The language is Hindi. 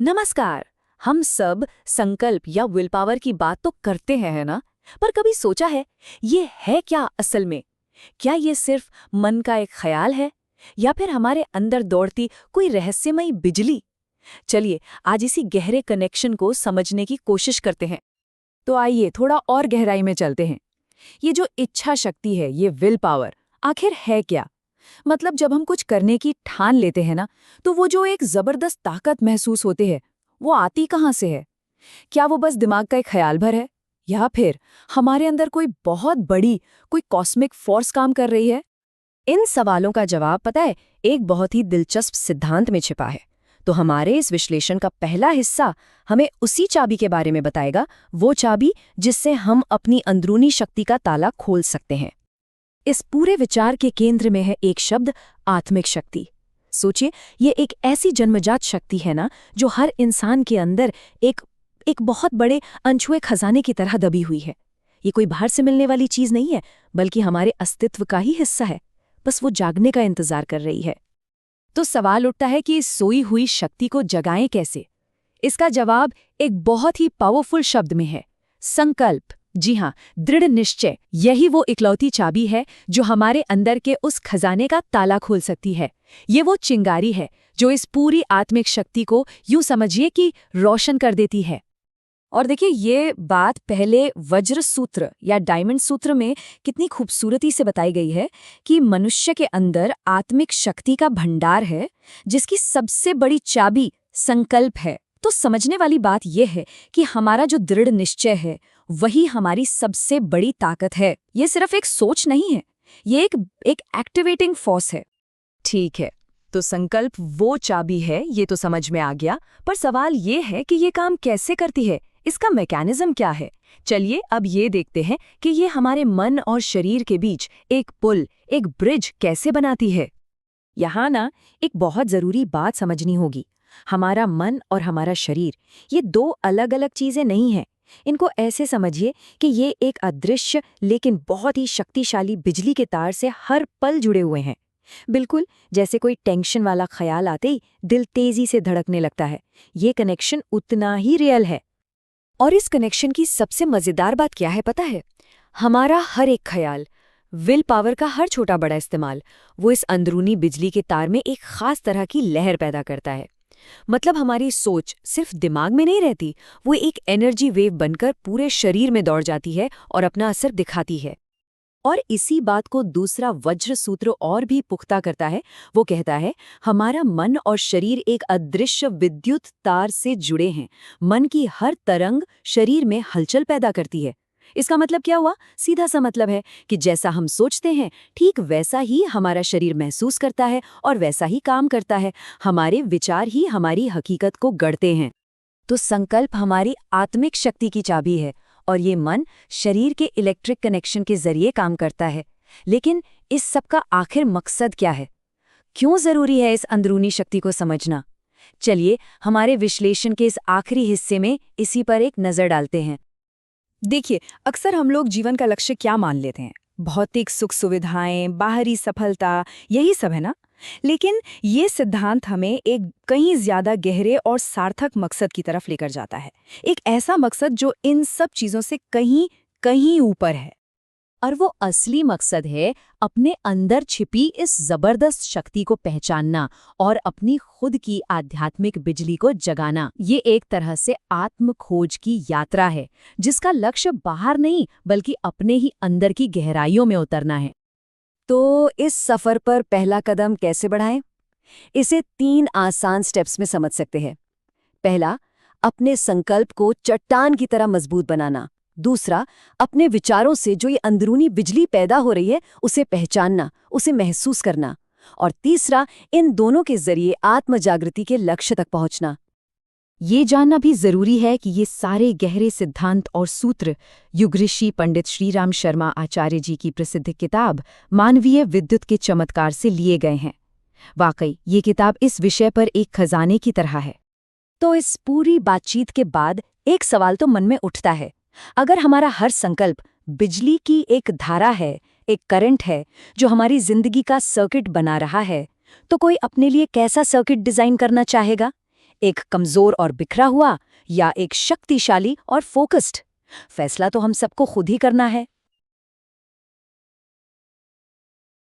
नमस्कार। हम सब संकल्प या विल पावर की बात तो करते हैं, है ना? पर कभी सोचा है ये है क्या असल में? क्या ये सिर्फ मन का एक ख्याल है या फिर हमारे अंदर दौड़ती कोई रहस्यमयी बिजली? चलिए आज इसी गहरे कनेक्शन को समझने की कोशिश करते हैं। तो आइए थोड़ा और गहराई में चलते हैं। ये जो इच्छा शक्ति है, ये विल पावर, आखिर है क्या? मतलब जब हम कुछ करने की ठान लेते हैं ना, तो वो जो एक जबरदस्त ताकत महसूस होती है, वो आती कहाँ से है? क्या वो बस दिमाग का एक ख्याल भर है, या फिर हमारे अंदर कोई बहुत बड़ी, कोई कॉस्मिक फोर्स काम कर रही है? इन सवालों का जवाब पता है, एक बहुत ही दिलचस्प सिद्धांत में छिपा है। तो हमारे इस विश्लेषण का पहला हिस्सा हमें उसी चाबी के बारे में बताएगा, वो चाबी जिससे हम अपनी अंदरूनी शक्ति का ताला खोल सकते हैं। इस पूरे विचार के केंद्र में है एक शब्द, आत्मिक शक्ति। सोचिए, ये एक ऐसी जन्मजात शक्ति है ना, जो हर इंसान के अंदर एक बहुत बड़े अनछुए खजाने की तरह दबी हुई है। ये कोई बाहर से मिलने वाली चीज नहीं है, बल्कि हमारे अस्तित्व का ही हिस्सा है। बस वो जागने का इंतजार कर रही है। तो सवाल उठता है कि इस सोई हुई शक्ति को जगाएं कैसे? इसका जवाब एक बहुत ही पावरफुल शब्द में है, संकल्प। जी हाँ, दृढ़ निश्चय। यही वो इकलौती चाबी है जो हमारे अंदर के उस खजाने का ताला खोल सकती है। ये वो चिंगारी है जो इस पूरी आत्मिक शक्ति को यूं समझिए कि रोशन कर देती है। और देखिए, ये बात पहले वज्र सूत्र या डायमंड सूत्र में कितनी खूबसूरती से बताई गई है कि मनुष्य के अंदर आत्मिक शक्ति का भंडार है, जिसकी सबसे बड़ी चाबी संकल्प है। तो समझने वाली बात यह है कि हमारा जो दृढ़ निश्चय है, वही हमारी सबसे बड़ी ताकत है। ये सिर्फ एक सोच नहीं है, ये एक एक्टिवेटिंग फोर्स है। ठीक है, तो संकल्प वो चाबी है, ये तो समझ में आ गया। पर सवाल ये है कि ये काम कैसे करती है, इसका मैकेनिज्म क्या है? चलिए अब ये देखते हैं कि ये हमारे मन और शरीर के बीच एक पुल, एक ब्रिज कैसे बनाती है। यहाँ ना एक बहुत जरूरी बात समझनी होगी। हमारा मन और हमारा शरीर, ये दो अलग अलग चीजें नहीं हैं। इनको ऐसे समझिए कि ये एक अदृश्य लेकिन बहुत ही शक्तिशाली बिजली के तार से हर पल जुड़े हुए हैं। बिल्कुल जैसे कोई टेंशन वाला ख्याल आते ही दिल तेजी से धड़कने लगता है, ये कनेक्शन उतना ही रियल है। और इस कनेक्शन की सबसे मजेदार बात क्या है पता है? हमारा हर एक ख्याल, विल पावर का हर छोटा बड़ा इस्तेमाल, वो इस अंदरूनी बिजली के तार में एक खास तरह की लहर पैदा करता है। मतलब हमारी सोच सिर्फ दिमाग में नहीं रहती, वो एक एनर्जी वेव बनकर पूरे शरीर में दौड़ जाती है और अपना असर दिखाती है। और इसी बात को दूसरा वज्र सूत्र और भी पुख्ता करता है। वो कहता है, हमारा मन और शरीर एक अदृश्य विद्युत तार से जुड़े हैं। मन की हर तरंग शरीर में हलचल पैदा करती है। इसका मतलब क्या हुआ? सीधा सा मतलब है कि जैसा हम सोचते हैं, ठीक वैसा ही हमारा शरीर महसूस करता है और वैसा ही काम करता है। हमारे विचार ही हमारी हकीकत को गढ़ते हैं। तो संकल्प हमारी आत्मिक शक्ति की चाबी है और ये मन शरीर के इलेक्ट्रिक कनेक्शन के जरिए काम करता है। लेकिन इस सब का आखिर मकसद क्या है? क्यों जरूरी है इस अंदरूनी शक्ति को समझना? चलिए हमारे विश्लेषण के इस आखिरी हिस्से में इसी पर एक नजर डालते हैं। देखिए, अक्सर हम लोग जीवन का लक्ष्य क्या मान लेते हैं? भौतिक सुख सुविधाएं, बाहरी सफलता, यही सब है ना? लेकिन ये सिद्धांत हमें एक कहीं ज्यादा गहरे और सार्थक मकसद की तरफ लेकर जाता है। एक ऐसा मकसद जो इन सब चीजों से कहीं कहीं ऊपर है। और वो असली मकसद है अपने अंदर छिपी इस जबरदस्त शक्ति को पहचानना और अपनी खुद की आध्यात्मिक बिजली को जगाना। ये एक तरह से आत्म खोज की यात्रा है, जिसका लक्ष्य बाहर नहीं बल्कि अपने ही अंदर की गहराइयों में उतरना है। तो इस सफर पर पहला कदम कैसे बढ़ाएं? इसे 3 आसान स्टेप्स में समझ सकते हैं। पहला, अपने संकल्प को चट्टान की तरह मजबूत बनाना। दूसरा, अपने विचारों से जो ये अंदरूनी बिजली पैदा हो रही है उसे पहचानना, उसे महसूस करना। और तीसरा, इन दोनों के जरिए आत्म जागृति के लक्ष्य तक पहुंचना। ये जानना भी जरूरी है कि ये सारे गहरे सिद्धांत और सूत्र युग ऋषि पंडित श्रीराम शर्मा आचार्य जी की प्रसिद्ध किताब मानवीय विद्युत के चमत्कार से लिए गए हैं। वाकई ये किताब इस विषय पर एक खजाने की तरह है। तो इस पूरी बातचीत के बाद एक सवाल तो मन में उठता है, अगर हमारा हर संकल्प बिजली की एक धारा है, एक करंट है जो हमारी जिंदगी का सर्किट बना रहा है, तो कोई अपने लिए कैसा सर्किट डिजाइन करना चाहेगा? एक कमजोर और बिखरा हुआ या एक शक्तिशाली और फोकस्ड? फैसला तो हम सबको खुद ही करना है।